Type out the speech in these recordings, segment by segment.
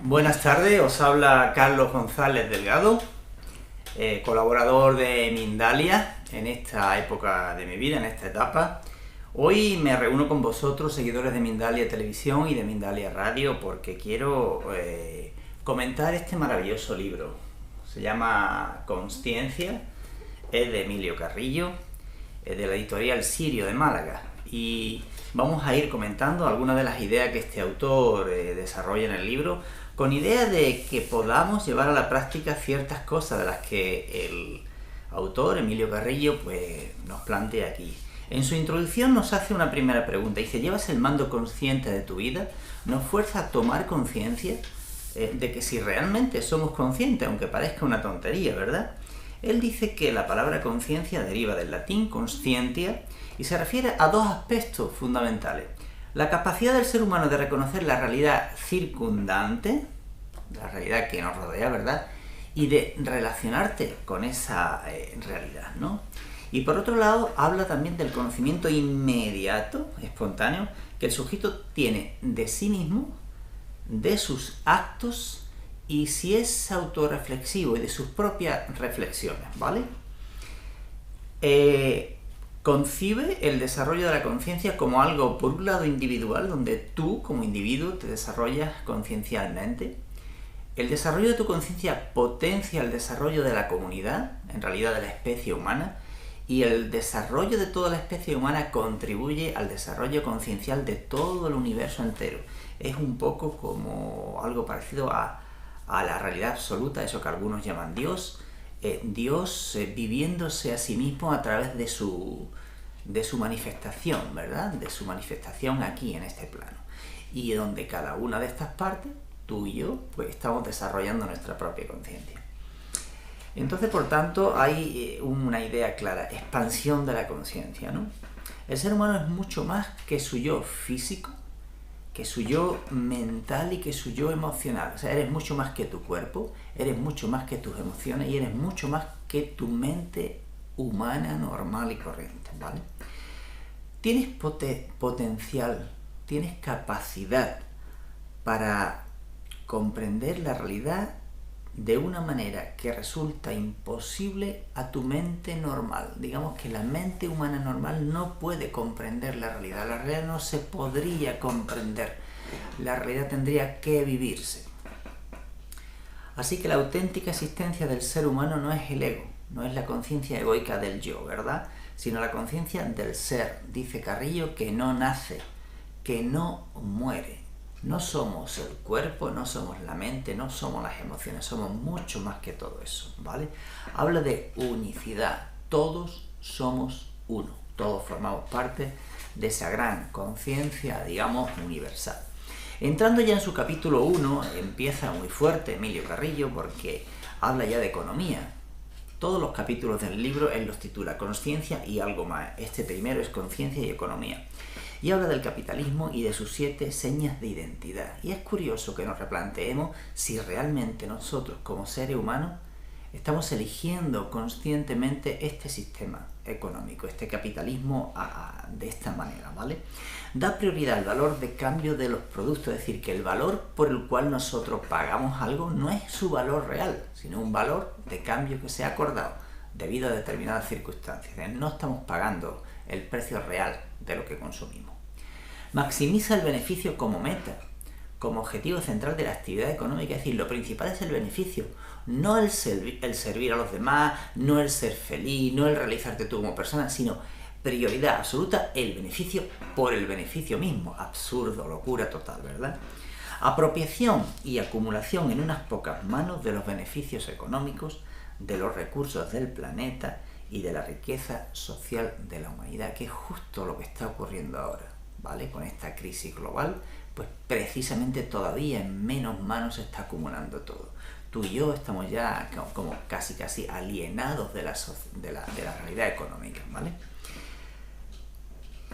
Buenas tardes, os habla Carlos González Delgado, colaborador de Mindalia en esta época de mi vida, en esta etapa. Hoy me reúno con vosotros, seguidores de Mindalia Televisión y de Mindalia Radio, porque quiero comentar este maravilloso libro. Se llama Consciencia, es de Emilio Carrillo, es de la editorial Sirio de Málaga. Y vamos a ir comentando algunas de las ideas que este autor desarrolla en el libro, con idea de que podamos llevar a la práctica ciertas cosas de las que el autor, Emilio Carrillo, pues nos plantea aquí. En su introducción nos hace una primera pregunta, dice: ¿llevas el mando consciente de tu vida? Nos fuerza a tomar conciencia de que si realmente somos conscientes, aunque parezca una tontería, ¿verdad? Él dice que la palabra conciencia deriva del latín conscientia y se refiere a dos aspectos fundamentales: la capacidad del ser humano de reconocer la realidad circundante, la realidad que nos rodea, ¿verdad?, y de relacionarte con esa realidad, ¿no? Y por otro lado, habla también del conocimiento inmediato, espontáneo, que el sujeto tiene de sí mismo, de sus actos y si es autorreflexivo y de sus propias reflexiones, ¿vale? Concibe el desarrollo de la conciencia como algo, por un lado, individual, donde tú, como individuo, te desarrollas conciencialmente. El desarrollo de tu conciencia potencia el desarrollo de la comunidad, en realidad de la especie humana, y el desarrollo de toda la especie humana contribuye al desarrollo conciencial de todo el universo entero. Es un poco como algo parecido a la realidad absoluta, eso que algunos llaman Dios. Dios viviéndose a sí mismo a través de su manifestación, ¿verdad? De su manifestación aquí en este plano. Y donde cada una de estas partes, tú y yo, pues estamos desarrollando nuestra propia conciencia. Entonces, por tanto, hay una idea clara: expansión de la conciencia, ¿no? El ser humano es mucho más que su yo físico, que su yo mental y que su yo emocional. O sea, eres mucho más que tu cuerpo, eres mucho más que tus emociones y eres mucho más que tu mente humana, normal y corriente, ¿vale? Tienes potencial, tienes capacidad para comprender la realidad de una manera que resulta imposible a tu mente normal. Digamos que la mente humana normal no puede comprender la realidad no se podría comprender, la realidad tendría que vivirse. Así que la auténtica existencia del ser humano no es el ego, no es la conciencia egoica del yo, ¿verdad?, sino la conciencia del ser. Dice Carrillo que no nace, que no muere. No somos el cuerpo, no somos la mente, no somos las emociones, somos mucho más que todo eso, ¿vale? Habla de unicidad, todos somos uno, todos formamos parte de esa gran conciencia, digamos, universal. Entrando ya en su capítulo 1, empieza muy fuerte Emilio Carrillo porque habla ya de economía. Todos los capítulos del libro él los titula Consciencia y algo más. Este primero es Conciencia y Economía. Y habla del capitalismo y de sus 7 señas de identidad. Y es curioso que nos replanteemos si realmente nosotros, como seres humanos, estamos eligiendo conscientemente este sistema económico, este capitalismo de esta manera, ¿vale? Da prioridad al valor de cambio de los productos, es decir, que el valor por el cual nosotros pagamos algo no es su valor real, sino un valor de cambio que se ha acordado debido a determinadas circunstancias. No estamos pagando el precio real de lo que consumimos. Maximiza el beneficio como meta, como objetivo central de la actividad económica, es decir, lo principal es el beneficio, no el servir a los demás, no el ser feliz, no el realizarte tú como persona, sino prioridad absoluta el beneficio por el beneficio mismo. Absurdo, locura total, ¿verdad? Apropiación y acumulación en unas pocas manos de los beneficios económicos, de los recursos del planeta y de la riqueza social de la humanidad, que es justo lo que está ocurriendo ahora, ¿vale? Con esta crisis global, pues precisamente todavía en menos manos se está acumulando todo. Tú y yo estamos ya como casi alienados de la realidad económica, ¿vale?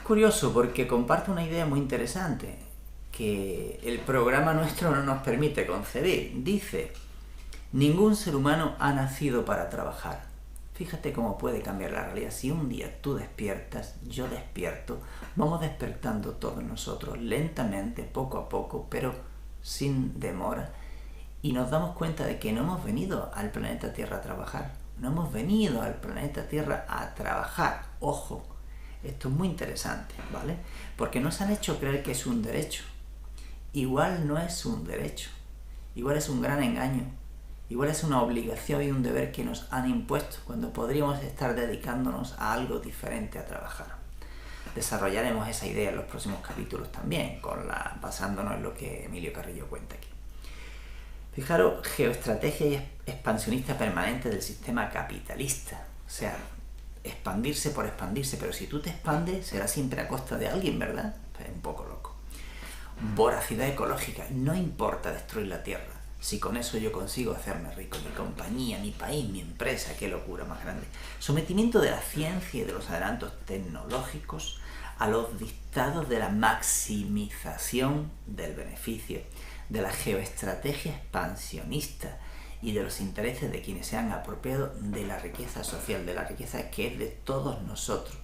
Curioso porque comparte una idea muy interesante que el programa nuestro no nos permite concebir. Dice: ningún ser humano ha nacido para trabajar. Fíjate cómo puede cambiar la realidad. Si un día tú despiertas, yo despierto, vamos despertando todos nosotros lentamente, poco a poco, pero sin demora. Y nos damos cuenta de que no hemos venido al planeta Tierra a trabajar. No hemos venido al planeta Tierra a trabajar. Ojo, esto es muy interesante, ¿vale? Porque nos han hecho creer que es un derecho. Igual no es un derecho. Igual es un gran engaño. Igual es una obligación y un deber que nos han impuesto cuando podríamos estar dedicándonos a algo diferente a trabajar. Desarrollaremos esa idea en los próximos capítulos también, basándonos en lo que Emilio Carrillo cuenta aquí. Fijaros, geoestrategia y expansionista permanente del sistema capitalista. O sea, expandirse por expandirse, pero si tú te expandes será siempre a costa de alguien, ¿verdad? Pues un poco loco. Voracidad ecológica. No importa destruir la tierra. Si con eso yo consigo hacerme rico, mi compañía, mi país, mi empresa, qué locura más grande. Sometimiento de la ciencia y de los adelantos tecnológicos a los dictados de la maximización del beneficio, de la geoestrategia expansionista y de los intereses de quienes se han apropiado de la riqueza social, de la riqueza que es de todos nosotros.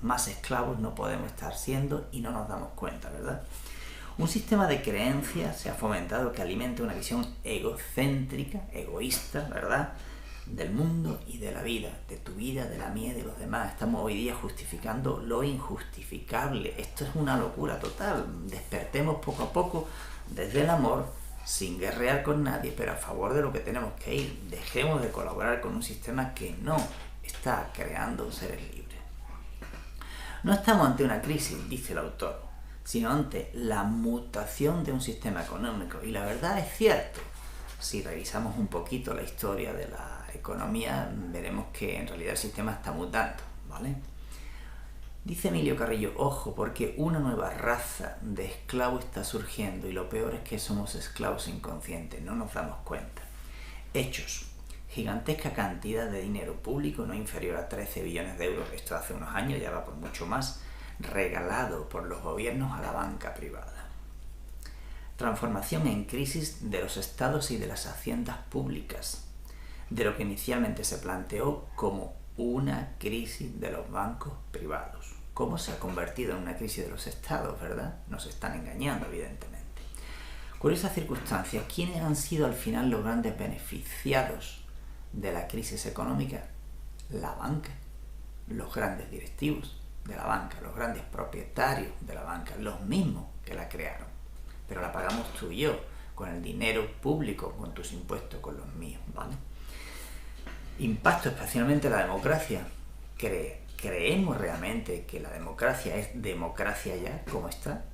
Más esclavos no podemos estar siendo y no nos damos cuenta, ¿verdad? Un sistema de creencias se ha fomentado que alimenta una visión egocéntrica, egoísta, ¿verdad?, del mundo y de la vida, de tu vida, de la mía y de los demás. Estamos hoy día justificando lo injustificable. Esto es una locura total. Despertemos poco a poco desde el amor, sin guerrear con nadie, pero a favor de lo que tenemos que ir. Dejemos de colaborar con un sistema que no está creando seres libres. No estamos ante una crisis, dice el autor, sino ante la mutación de un sistema económico. Y la verdad es cierto. Si revisamos un poquito la historia de la economía, veremos que en realidad el sistema está mutando, ¿vale? Dice Emilio Carrillo, ojo, porque una nueva raza de esclavos está surgiendo y lo peor es que somos esclavos inconscientes, no nos damos cuenta. Hechos. Gigantesca cantidad de dinero público, no inferior a 13 billones de euros, esto hace unos años, ya va por mucho más, regalado por los gobiernos a la banca privada. Transformación en crisis de los estados y de las haciendas públicas, de lo que inicialmente se planteó como una crisis de los bancos privados. ¿Cómo se ha convertido en una crisis de los estados, verdad? Nos están engañando, evidentemente. Curiosas circunstancias, ¿quiénes han sido al final los grandes beneficiados de la crisis económica? La banca, los grandes directivos de la banca, los grandes propietarios de la banca, los mismos que la crearon. Pero la pagamos tú y yo, con el dinero público, con tus impuestos, con los míos, ¿vale? Impacto especialmente en la democracia. ¿Creemos realmente que la democracia es democracia ya, como está?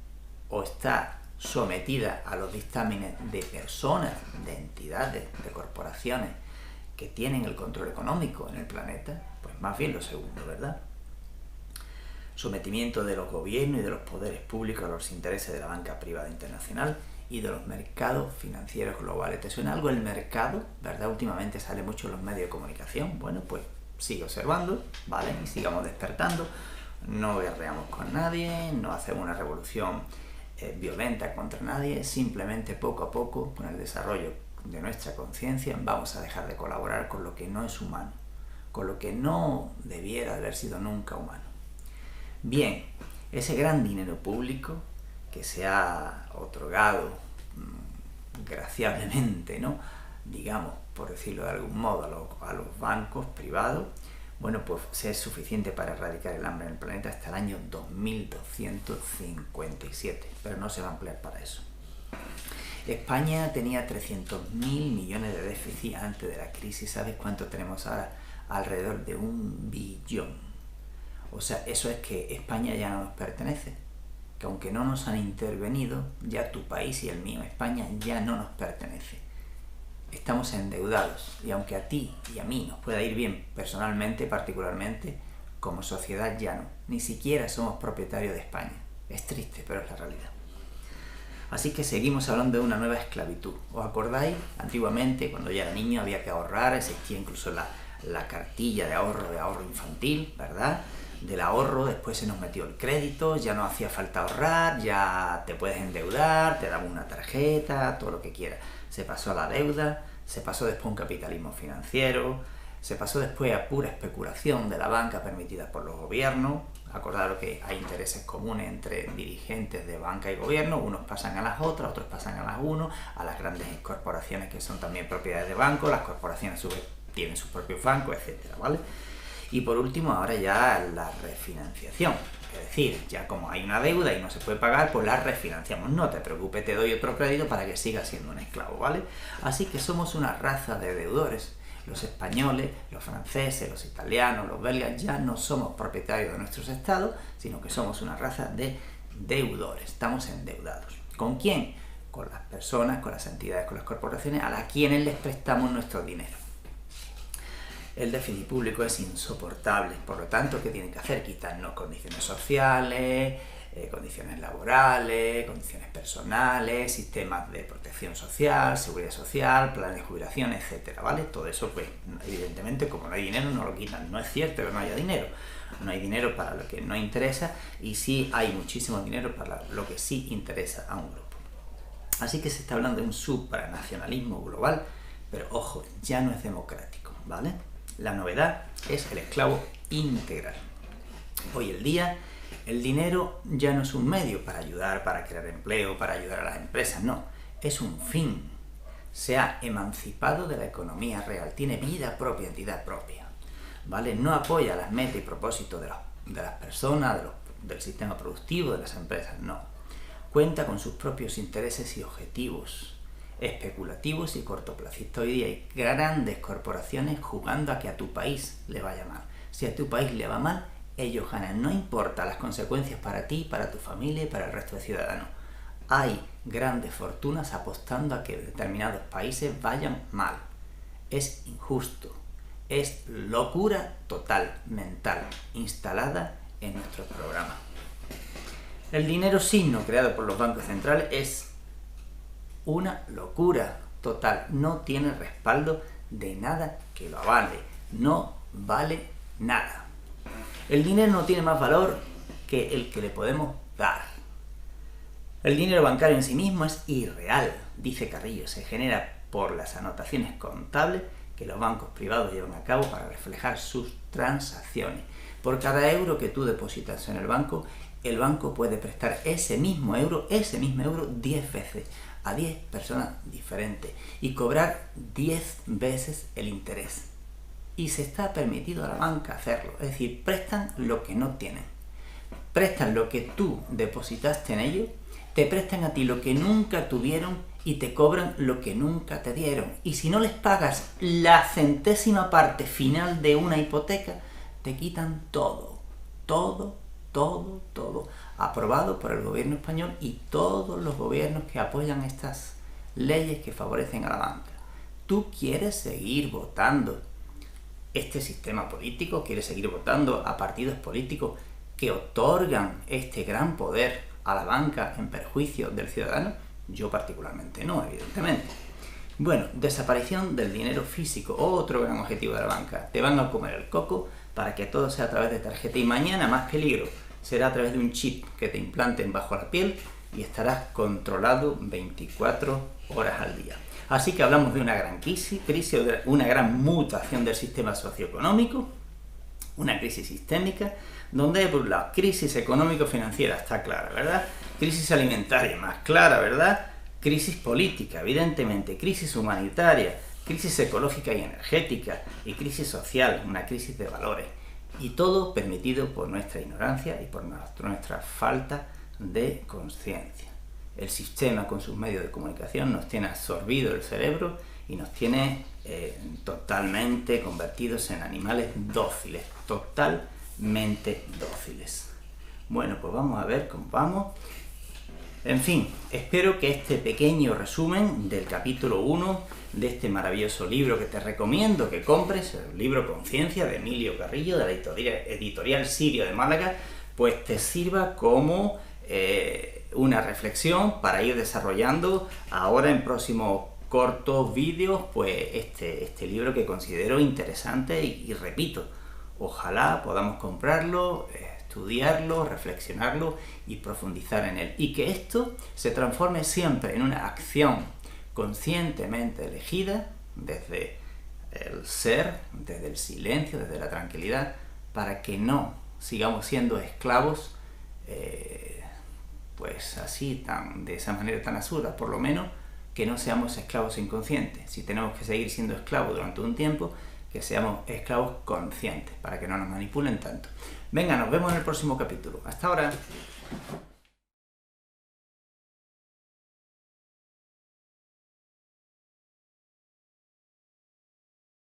¿O está sometida a los dictámenes de personas, de entidades, de corporaciones que tienen el control económico en el planeta? Pues más bien lo segundo, ¿verdad? Sometimiento de los gobiernos y de los poderes públicos a los intereses de la banca privada internacional y de los mercados financieros globales. ¿Te suena algo el mercado? ¿Verdad? Últimamente sale mucho en los medios de comunicación. Bueno, pues sigue observando, ¿vale? Y sigamos despertando. No guerreamos con nadie, no hacemos una revolución violenta contra nadie. Simplemente poco a poco, con el desarrollo de nuestra conciencia, vamos a dejar de colaborar con lo que no es humano, con lo que no debiera haber sido nunca humano. Bien, ese gran dinero público que se ha otorgado graciablemente, ¿no?, digamos, por decirlo de algún modo, a los bancos privados, bueno, pues es suficiente para erradicar el hambre en el planeta hasta el año 2257, pero no se va a ampliar para eso. España tenía 300.000 millones de déficit antes de la crisis. ¿Sabes cuánto tenemos ahora? Alrededor de 1 billón. O sea, eso es que España ya no nos pertenece, que aunque no nos han intervenido, ya tu país y el mío, España, ya no nos pertenece. Estamos endeudados y aunque a ti y a mí nos pueda ir bien personalmente, particularmente, como sociedad ya no. Ni siquiera somos propietarios de España. Es triste, pero es la realidad. Así que seguimos hablando de una nueva esclavitud. ¿Os acordáis? Antiguamente, cuando ya era niño, había que ahorrar, existía incluso la cartilla de ahorro infantil, ¿verdad? Del ahorro, después se nos metió el crédito, ya no hacía falta ahorrar, ya te puedes endeudar, te damos una tarjeta, todo lo que quieras. Se pasó a la deuda, se pasó después a un capitalismo financiero, se pasó después a pura especulación de la banca permitida por los gobiernos. Acordaros que hay intereses comunes entre dirigentes de banca y gobierno, unos pasan a las otras, otros pasan a las unos, a las grandes corporaciones que son también propiedades de bancos, las corporaciones a su vez tienen sus propios bancos, etcétera, ¿vale? Y por último, ahora ya la refinanciación. Es decir, ya como hay una deuda y no se puede pagar, pues la refinanciamos. No te preocupes, te doy otro crédito para que sigas siendo un esclavo, ¿vale? Así que somos una raza de deudores. Los españoles, los franceses, los italianos, los belgas, ya no somos propietarios de nuestros estados, sino que somos una raza de deudores. Estamos endeudados. ¿Con quién? Con las personas, con las entidades, con las corporaciones a quienes les prestamos nuestro dinero. El déficit público es insoportable, por lo tanto, ¿qué tienen que hacer? Quitarnos condiciones sociales, condiciones laborales, condiciones personales, sistemas de protección social, seguridad social, planes de jubilación, etcétera, ¿vale? Todo eso, pues, evidentemente, como no hay dinero, no lo quitan. No es cierto que no haya dinero. No hay dinero para lo que no interesa y sí hay muchísimo dinero para lo que sí interesa a un grupo. Así que se está hablando de un supranacionalismo global, pero ojo, ya no es democrático, ¿vale? La novedad es el esclavo integral. Hoy en día, el dinero ya no es un medio para ayudar, para crear empleo, para ayudar a las empresas, no, es un fin. Se ha emancipado de la economía real, tiene vida propia, entidad propia, ¿vale? No apoya las metas y propósitos de las personas, del sistema productivo, de las empresas, no. Cuenta con sus propios intereses y objetivos especulativos y cortoplacistas. Hoy día hay grandes corporaciones jugando a que a tu país le vaya mal. Si a tu país le va mal, ellos ganan. No importa las consecuencias para ti, para tu familia y para el resto de ciudadanos. Hay grandes fortunas apostando a que determinados países vayan mal. Es injusto. Es locura total, mental, instalada en nuestro programa. El dinero signo creado por los bancos centrales es una locura total, no tiene respaldo de nada que lo avale, no vale nada. El dinero no tiene más valor que el que le podemos dar. El dinero bancario en sí mismo es irreal, dice Carrillo, se genera por las anotaciones contables que los bancos privados llevan a cabo para reflejar sus transacciones. Por cada euro que tú depositas en el banco puede prestar ese mismo euro 10 veces a 10 personas diferentes y cobrar 10 veces el interés. Y se está permitido a la banca hacerlo, es decir, prestan lo que no tienen. Prestan lo que tú depositaste en ellos, te prestan a ti lo que nunca tuvieron y te cobran lo que nunca te dieron. Y si no les pagas la centésima parte final de una hipoteca, te quitan todo, todo, todo, todo. Aprobado por el gobierno español y todos los gobiernos que apoyan estas leyes que favorecen a la banca. ¿Tú quieres seguir votando este sistema político? ¿Quieres seguir votando a partidos políticos que otorgan este gran poder a la banca en perjuicio del ciudadano? Yo particularmente no, evidentemente. Bueno, desaparición del dinero físico, otro gran objetivo de la banca. Te van a comer el coco para que todo sea a través de tarjeta y mañana, más peligro, será a través de un chip que te implanten bajo la piel y estarás controlado 24 horas al día. Así que hablamos de una gran crisis, una gran mutación del sistema socioeconómico, una crisis sistémica, donde hay por un lado crisis económico-financiera, está clara, ¿verdad? Crisis alimentaria, más clara, ¿verdad? Crisis política, evidentemente, crisis humanitaria, crisis ecológica y energética, y crisis social, una crisis de valores. Y todo permitido por nuestra ignorancia y por nuestra falta de conciencia. El sistema con sus medios de comunicación nos tiene absorbido el cerebro y nos tiene totalmente convertidos en animales dóciles, totalmente dóciles. Bueno, pues vamos a ver cómo vamos. En fin, espero que este pequeño resumen del capítulo 1 de este maravilloso libro que te recomiendo que compres, el libro Conciencia de Emilio Carrillo, de la editorial Sirio de Málaga, pues te sirva como una reflexión para ir desarrollando ahora en próximos cortos vídeos pues este libro que considero interesante y repito, ojalá podamos comprarlo, estudiarlo, reflexionarlo y profundizar en él. Y que esto se transforme siempre en una acción conscientemente elegida desde el ser, desde el silencio, desde la tranquilidad, para que no sigamos siendo esclavos pues así, de esa manera tan absurda. Por lo menos que no seamos esclavos inconscientes. Si tenemos que seguir siendo esclavos durante un tiempo, que seamos esclavos conscientes, para que no nos manipulen tanto. Venga, nos vemos en el próximo capítulo. Hasta ahora.